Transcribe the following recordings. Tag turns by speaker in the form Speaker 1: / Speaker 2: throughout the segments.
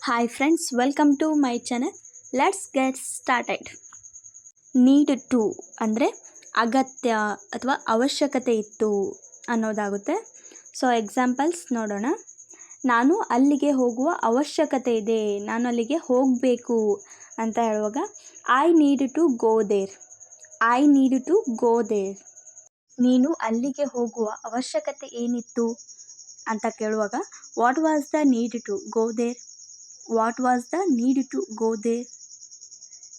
Speaker 1: Hi friends, welcome to my channel. Let's get started. Need to ಅಂದರೆ ಅಗತ್ಯ ಅಥವಾ ಅವಶ್ಯಕತೆ ಇತ್ತು ಅನ್ನೋದಾಗುತ್ತೆ. ಸೊ ಎಕ್ಸಾಂಪಲ್ಸ್ ನೋಡೋಣ. ನಾನು ಅಲ್ಲಿಗೆ ಹೋಗುವ ಅವಶ್ಯಕತೆ ಇದೆ, ನಾನು ಅಲ್ಲಿಗೆ ಹೋಗಬೇಕು ಅಂತ ಹೇಳುವಾಗ I need to go there. I need to go there. ನೀನು ಅಲ್ಲಿಗೆ ಹೋಗುವ ಅವಶ್ಯಕತೆ ಏನಿತ್ತು ಅಂತ ಕೇಳುವಾಗ what was the need to go there. What was the need to go there.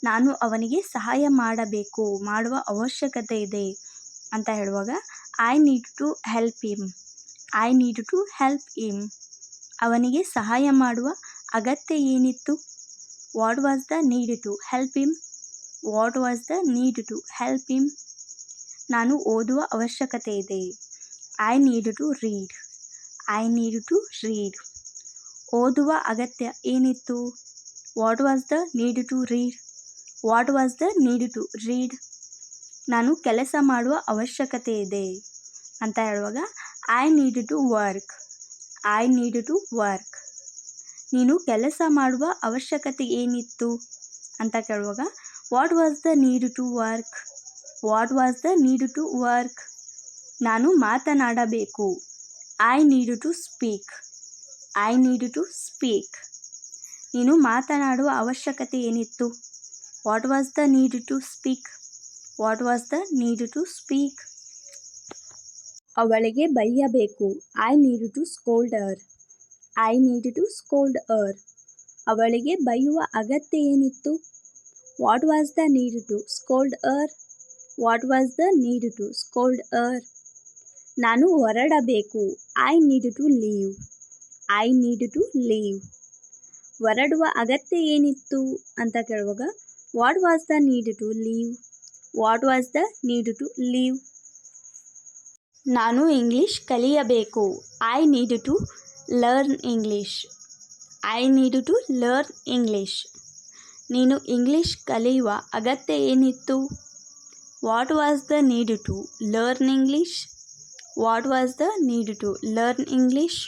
Speaker 1: ನಾನು ಅವನಿಗೆ ಸಹಾಯ ಮಾಡುವ ಅವಶ್ಯಕತೆ ಇದೆ ಅಂತ ಹೇಳುವಾಗ I need to help him. I need to help him. ಅವನಿಗೆ ಸಹಾಯ ಮಾಡುವ ಅಗತ್ಯ ಏನಿತ್ತು. What was the need to help him. What was the need to help him. ನಾನು ಓದುವ ಅವಶ್ಯಕತೆ ಇದೆ. I need to read. I need to read. ಓದುವ ಅಗತ್ಯ ಏನಿತ್ತು. What was the need to read. What was the need to read. ನಾನು ಕೆಲಸ ಮಾಡುವ ಅವಶ್ಯಕತೆ ಇದೆ ಅಂತ ಹೇಳುವಾಗ I need to work. I need to work. ನೀನು ಕೆಲಸ ಮಾಡುವ ಅವಶ್ಯಕತೆ ಏನಿತ್ತು ಅಂತ ಕೇಳುವಾಗ what was the need to work. What was the need to work. ನಾನು ಮಾತನಾಡಬೇಕು. I need to speak. I need to speak. ನೀನು ಮಾತನಾಡುವ ಅವಶ್ಯಕತೆ ಏನಿತ್ತು. What was the need to speak. What was the need to speak. ಅವಳಿಗೆ ಬೈಯಬೇಕು. I need to scold her. I need to scold her. ಅವಳಿಗೆ ಬೈಯುವ ಅಗತ್ಯ ಏನಿತ್ತು. What was the need to scold her. What was the need to scold her. ನಾನು ಹೊರಡಬೇಕು. I need to leave. I need to leave. ಹೊರಡುವ ಅಗತ್ಯ ಏನಿತ್ತು ಅಂತ ಕೇಳುವಾಗ what was the need to leave. What was the need to leave. ನಾನು English ಕಲಿಯಬೇಕು. I need to learn English. I need to learn English. ನೀನು English ಕಲಿಯುವ ಅಗತ್ಯ ಏನಿತ್ತು. What was the need to learn English. What was the need to learn English.